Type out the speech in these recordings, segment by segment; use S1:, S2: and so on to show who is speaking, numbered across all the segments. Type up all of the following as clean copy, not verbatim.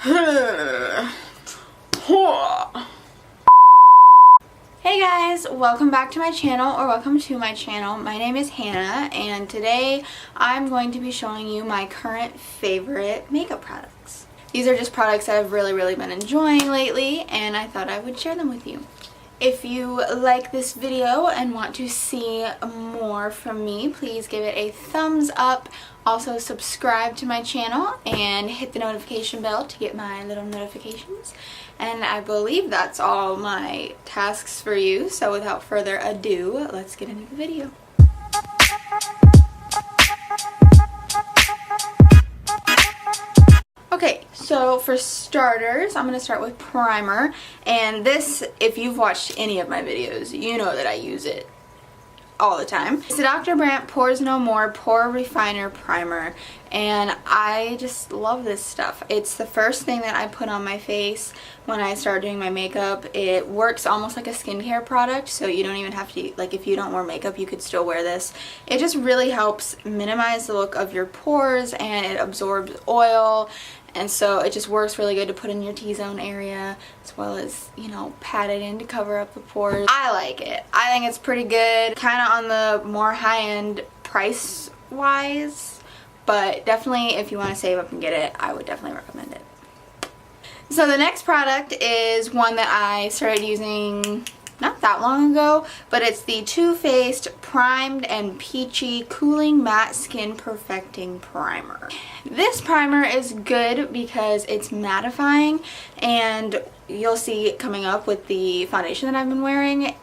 S1: Hey guys, welcome back to my channel, or welcome to my channel. My name is Hannah, and today I'm going to be showing you my current favorite makeup products. These are just products that I've really been enjoying lately, and I thought I would share them with you. If you like this video and want to see more from me, please give it a thumbs up. Also subscribe to my channel and hit the notification bell to get my little notifications. And I believe that's all my tasks for you. So without further ado, let's get into the video. Okay, so for starters, I'm going to start with primer. And this, if you've watched any of my videos, you know that I use it all the time. It's the Dr. Brandt Pores No More Pore Refiner Primer, and I just love this stuff. It's the first thing that I put on my face when I start doing my makeup. It works almost like a skincare product, so you don't even have to, like, if you don't wear makeup, you could still wear this. It just really helps minimize the look of your pores, and it absorbs oil. And so it just works really good to put in your T-zone area, as well as, you know, pat it in to cover up the pores. I like it. I think it's pretty good. Kind of on the more high-end price-wise, but definitely if you want to save up and get it, I would definitely recommend it. So the next product is one that I started using not that long ago, but it's the Too Faced Primed and Peachy Cooling Matte Skin Perfecting Primer. This primer is good because it's mattifying, and you'll see it coming up with the foundation that I've been wearing.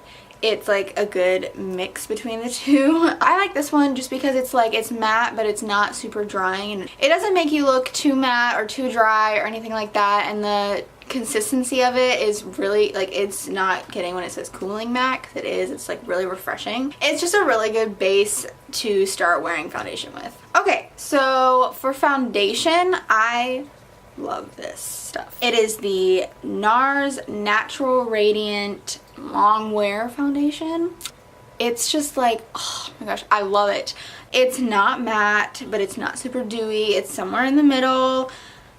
S1: It's like a good mix between the two. I like this one just because it's like, it's matte, but it's not super drying, and it doesn't make you look too matte or too dry or anything like that, and the consistency of it is really, like, it's not kidding when it says cooling matte, because it's like really refreshing. It's just a really good base to start wearing foundation with. Okay, so for foundation, I love this stuff. It is the NARS Natural Radiant Long Wear Foundation. It's just like, oh my gosh, I love it. It's not matte, but it's not super dewy. It's somewhere in the middle.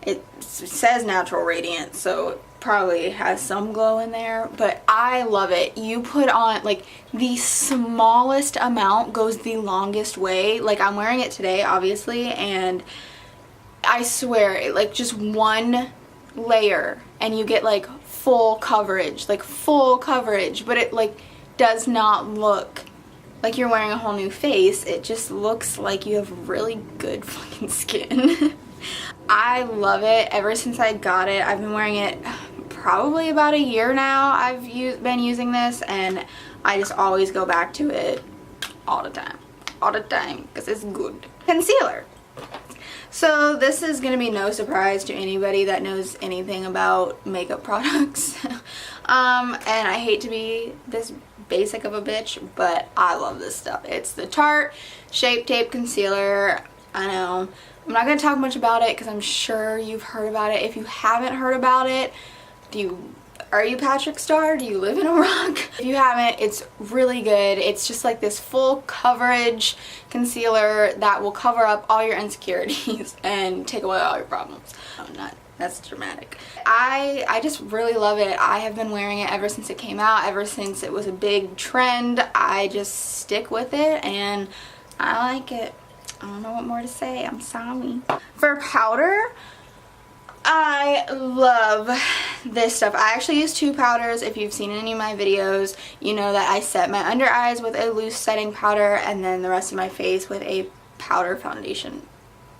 S1: It says Natural Radiant, so it probably has some glow in there, but I love it. You put on, like, the smallest amount goes the longest way. Like, I'm wearing it today, obviously, and I swear, like, just one layer and you get like full coverage, but it like does not look like you're wearing a whole new face. It just looks like you have really good fucking skin. I love it. Ever since I got it, I've been wearing it probably about a year now. I've been using this, and I just always go back to it all the time because it's good. Concealer. So this is going to be no surprise to anybody that knows anything about makeup products. And I hate to be this basic of a bitch, but I love this stuff. It's the Tarte Shape Tape Concealer. I know I'm not going to talk much about it because I'm sure you've heard about it. If you haven't heard about it, are you Patrick Star? Do you live in a rock? If you haven't, it's really good. It's just like this full coverage concealer that will cover up all your insecurities and take away all your problems. That's dramatic. I just really love it. I have been wearing it ever since it came out, ever since it was a big trend. I just stick with it, and I like it. I don't know what more to say. I'm sorry. For powder, I love this stuff. I actually use two powders. If you've seen any of my videos, you know that I set my under eyes with a loose setting powder, and then the rest of my face with a foundation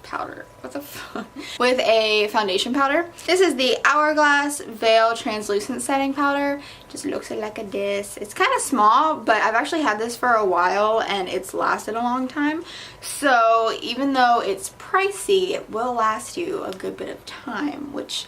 S1: powder. What the fuck? With a foundation powder. This is the Hourglass Veil Translucent Setting Powder. Just looks like this. It's kind of small, but I've actually had this for a while and it's lasted a long time. So even though it's pricey, it will last you a good bit of time, which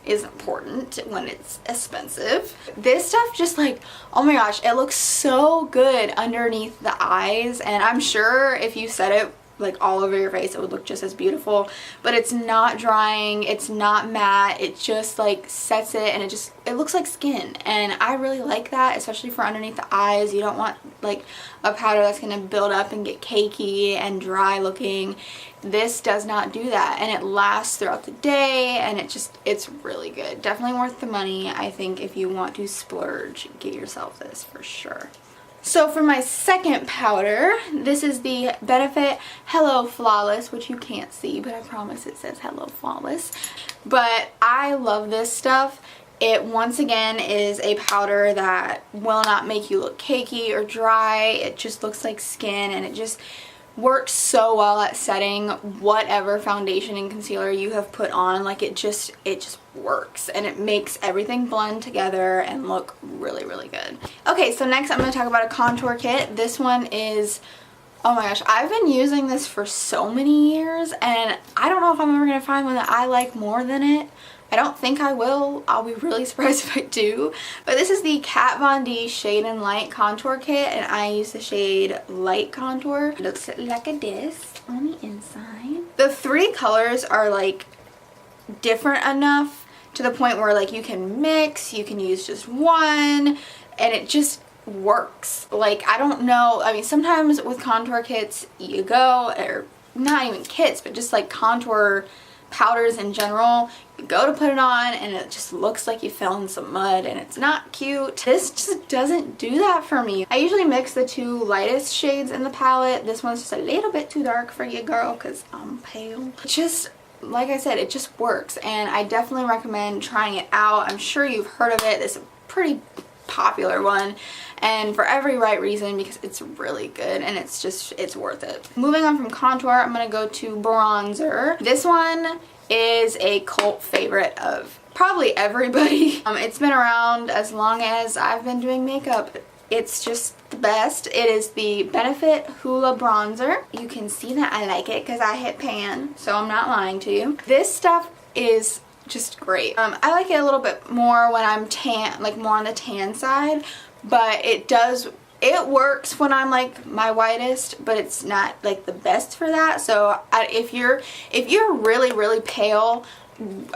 S1: is important when it's expensive. This stuff just, like, oh my gosh, it looks so good underneath the eyes, and I'm sure if you set it like all over your face, it would look just as beautiful. But it's not drying, it's not matte, it just like sets it, and it looks like skin, and I really like that, especially for underneath the eyes. You don't want like a powder that's going to build up and get cakey and dry looking. This does not do that, and it lasts throughout the day, and it's really good. Definitely worth the money. I think if you want to splurge, get yourself this for sure. So for my second powder, this is the Benefit Hello Flawless, which you can't see, but I promise it says Hello Flawless. But I love this stuff. It once again is a powder that will not make you look cakey or dry. It just looks like skin, and it just works so well at setting whatever foundation and concealer you have put on. Like it just works, and it makes everything blend together and look really, really good. Okay, so next I'm going to talk about a contour kit. This one is, oh my gosh, I've been using this for so many years, and I don't know if I'm ever going to find one that I like more than it. I don't think I will. I'll be really surprised if I do. But this is the Kat Von D Shade and Light Contour Kit, and I use the shade Light Contour. It looks like this on the inside. The 3 colors are like different enough to the point where like you can mix, you can use just one, and it just works. Like, I don't know, I mean, sometimes with contour kits you go, or not even kits, but just like contour powders in general, you go to put it on and it just looks like you fell in some mud, and it's not cute. This just doesn't do that for me. I usually mix the 2 lightest shades in the palette. This one's just a little bit too dark for you, girl, because I'm pale. Just, like I said, it just works, and I definitely recommend trying it out. I'm sure you've heard of it. It's a pretty popular one, and for every right reason, because it's really good, and it's worth it. Moving on from contour, I'm going to go to bronzer. This one is a cult favorite of probably everybody. It's been around as long as I've been doing makeup. It's just the best. It is the Benefit Hoola Bronzer. You can see that I like it because I hit pan, so I'm not lying to you. This stuff is just great. I like it a little bit more when I'm tan, like more on the tan side, but it works when I'm like my whitest, but it's not like the best for that. So if you're really, really pale,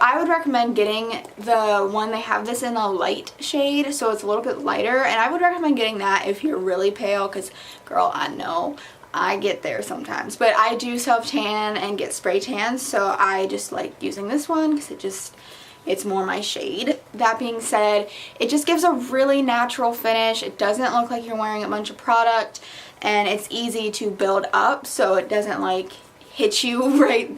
S1: I would recommend getting the one they have this in a light shade, so it's a little bit lighter, and I would recommend getting that if you're really pale, because girl, I know I get there sometimes, but I do self tan and get spray tan, so I just like using this one because it's more my shade. That being said, it just gives a really natural finish. It doesn't look like you're wearing a bunch of product, and it's easy to build up, so it doesn't like hit you right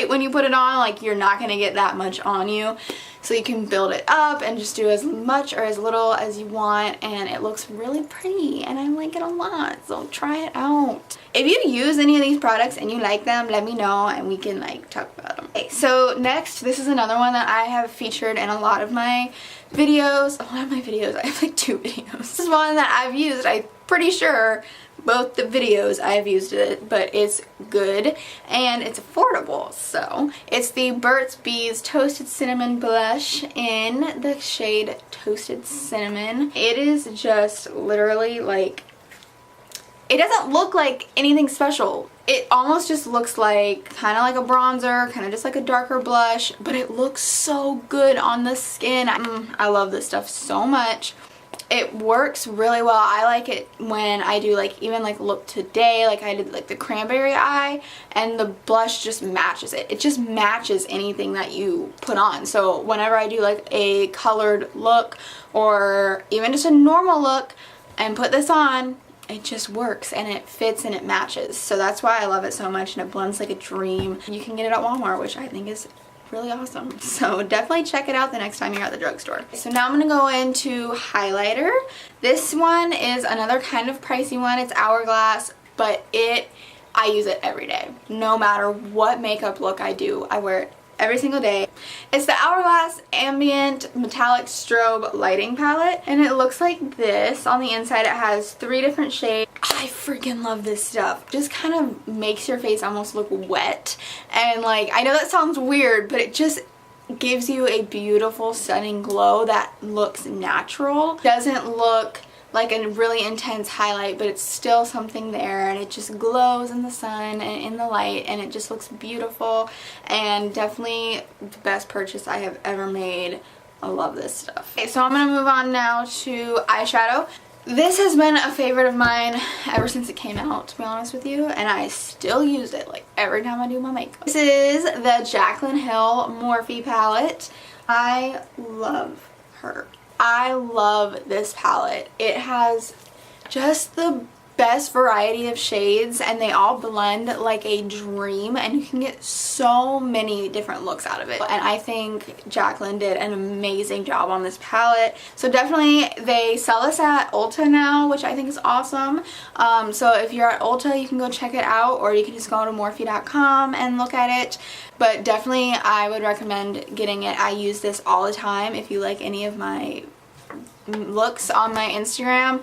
S1: when you put it on. Like, you're not gonna get that much on you, so you can build it up and just do as much or as little as you want, and it looks really pretty, and I like it a lot, so try it out. If you use any of these products and you like them, let me know and we can like talk about them. Okay, so next, this is another one that I have featured in a lot of my videos. I have like 2 videos. This is one that I've used, I'm pretty sure both the videos I've used it, but it's good and it's affordable. So it's the Burt's Bees Toasted Cinnamon Blush in the shade Toasted Cinnamon. It is just literally like, it doesn't look like anything special. It almost just looks like kind of like a bronzer, kind of just like a darker blush, but it looks so good on the skin. I love this stuff so much. It works really well. I like it when I do like even like look today, like I did like the cranberry eye, and the blush just matches it. It just matches anything that you put on. So whenever I do like a colored look or even just a normal look and put this on, it just works and it fits and it matches. So that's why I love it so much, and it blends like a dream. You can get it at Walmart, which I think is really awesome. So definitely check it out the next time you're at the drugstore. So now I'm going to go into highlighter. This one is another kind of pricey one. It's Hourglass, but I use it every day. No matter what makeup look I do, I wear it every single day. It's the Hourglass Ambient Metallic Strobe Lighting Palette, and it looks like this. On the inside it has 3 different shades. I freaking love this stuff. Just kind of makes your face almost look wet, and like, I know that sounds weird, but it just gives you a beautiful stunning glow that looks natural. Doesn't look like a really intense highlight, but it's still something there, and it just glows in the sun and in the light, and it just looks beautiful, and definitely the best purchase I have ever made. I love this stuff. Okay, so I'm going to move on now to eyeshadow. This has been a favorite of mine ever since it came out, to be honest with you, and I still use it like every time I do my makeup. This is the Jaclyn Hill Morphe palette. I love her. I love this palette. It has just the best variety of shades, and they all blend like a dream, and you can get so many different looks out of it. And I think Jaclyn did an amazing job on this palette. So definitely they sell this at Ulta now, which I think is awesome. So if you're at Ulta, you can go check it out, or you can just go to Morphe.com and look at it. But definitely I would recommend getting it. I use this all the time. If you like any of my looks on my Instagram,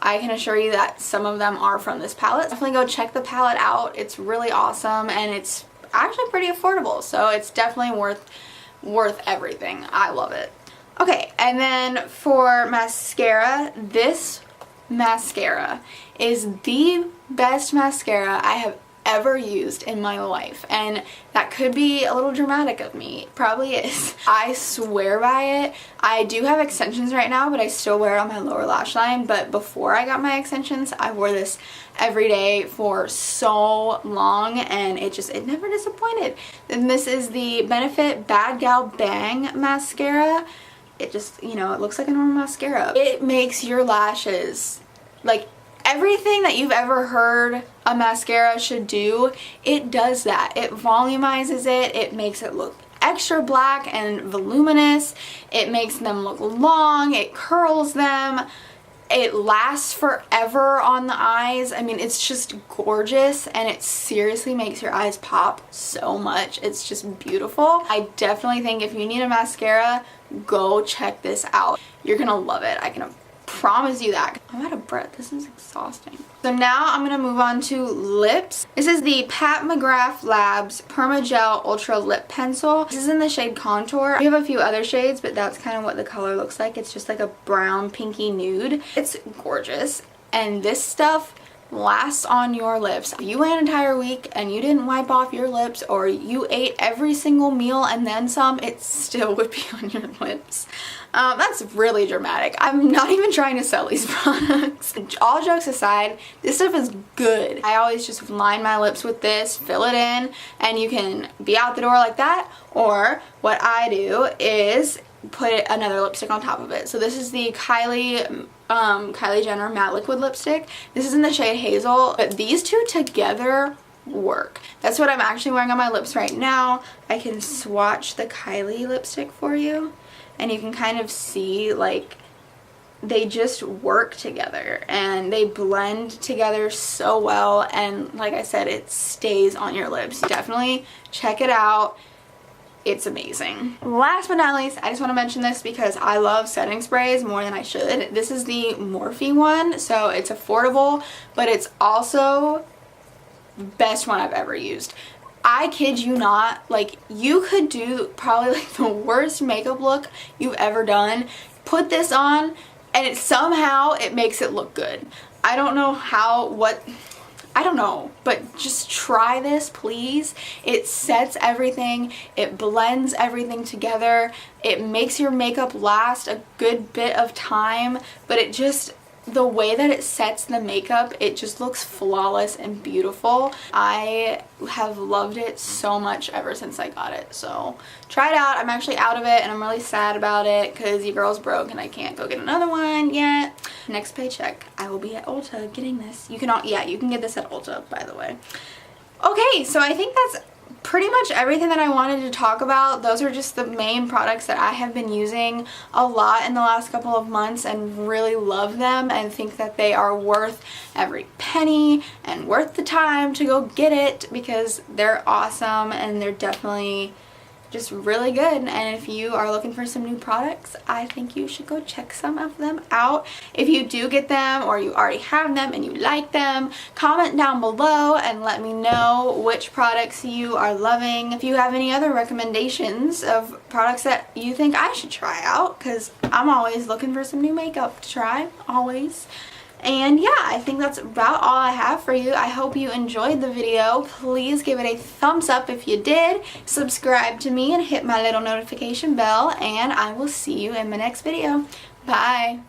S1: I can assure you that some of them are from this palette. Definitely go check the palette out. It's really awesome, and it's actually pretty affordable, so it's definitely worth everything. I love it. Okay, and then for mascara, this mascara is the best mascara I have ever used in my life, and that could be a little dramatic of me. It probably is. I swear by it. I do have extensions right now, but I still wear it on my lower lash line. But before I got my extensions, I wore this every day for so long, and it never disappointed. And this is the Benefit Bad Gal Bang mascara. It just, you know, it looks like a normal mascara. It makes your lashes like everything that you've ever heard a mascara should do. It does that. It volumizes it. It makes it look extra black and voluminous. It makes them look long. It curls them. It lasts forever on the eyes. I mean, it's just gorgeous, and it seriously makes your eyes pop so much. It's just beautiful. I definitely think if you need a mascara, go check this out. You're gonna love it. I can promise you that. I'm out of breath. This is exhausting. So now I'm going to move on to lips. This is the Pat McGrath Labs Permagel Ultra Lip Pencil. This is in the shade Contour. We have a few other shades, but that's kind of what the color looks like. It's just like a brown pinky nude. It's gorgeous, and this stuff lasts on your lips. If you went an entire week and you didn't wipe off your lips, or you ate every single meal and then some, it still would be on your lips. That's really dramatic. I'm not even trying to sell these products. All jokes aside, this stuff is good. I always just line my lips with this, fill it in, and you can be out the door like that, or what I do is put another lipstick on top of it. So this is the Kylie Jenner Matte Liquid Lipstick. This is in the shade Hazel, but these two together work. That's what I'm actually wearing on my lips right now. I can swatch the Kylie lipstick for you, and you can kind of see, like, they just work together and they blend together so well, and like I said, it stays on your lips. Definitely check it out. It's amazing. Last but not least, I just want to mention this because I love setting sprays more than I should. This is the Morphe one, so it's affordable, but it's also the best one I've ever used. I kid you not, like, you could do probably like the worst makeup look you've ever done, put this on, and it makes it look good. I don't know I don't know, but just try this, please. It sets everything, it blends everything together, it makes your makeup last a good bit of time, but it just, the way that it sets the makeup, it just looks flawless and beautiful. I have loved it so much ever since I got it, so try it out. I'm actually out of it, and I'm really sad about it because your girl's broke and I can't go get another one yet. Next paycheck, I will be at Ulta getting this. You can get this at Ulta, by the way. Okay, so I think that's pretty much everything that I wanted to talk about. Those are just the main products that I have been using a lot in the last couple of months and really love them and think that they are worth every penny and worth the time to go get it because they're awesome, and they're definitely just really good. And if you are looking for some new products, I think you should go check some of them out. If you do get them or you already have them and you like them, comment down below and let me know which products you are loving. If you have any other recommendations of products that you think I should try out, because I'm always looking for some new makeup to try, always. And yeah, I think that's about all I have for you. I hope you enjoyed the video. Please give it a thumbs up if you did. Subscribe to me and hit my little notification bell. And I will see you in my next video. Bye.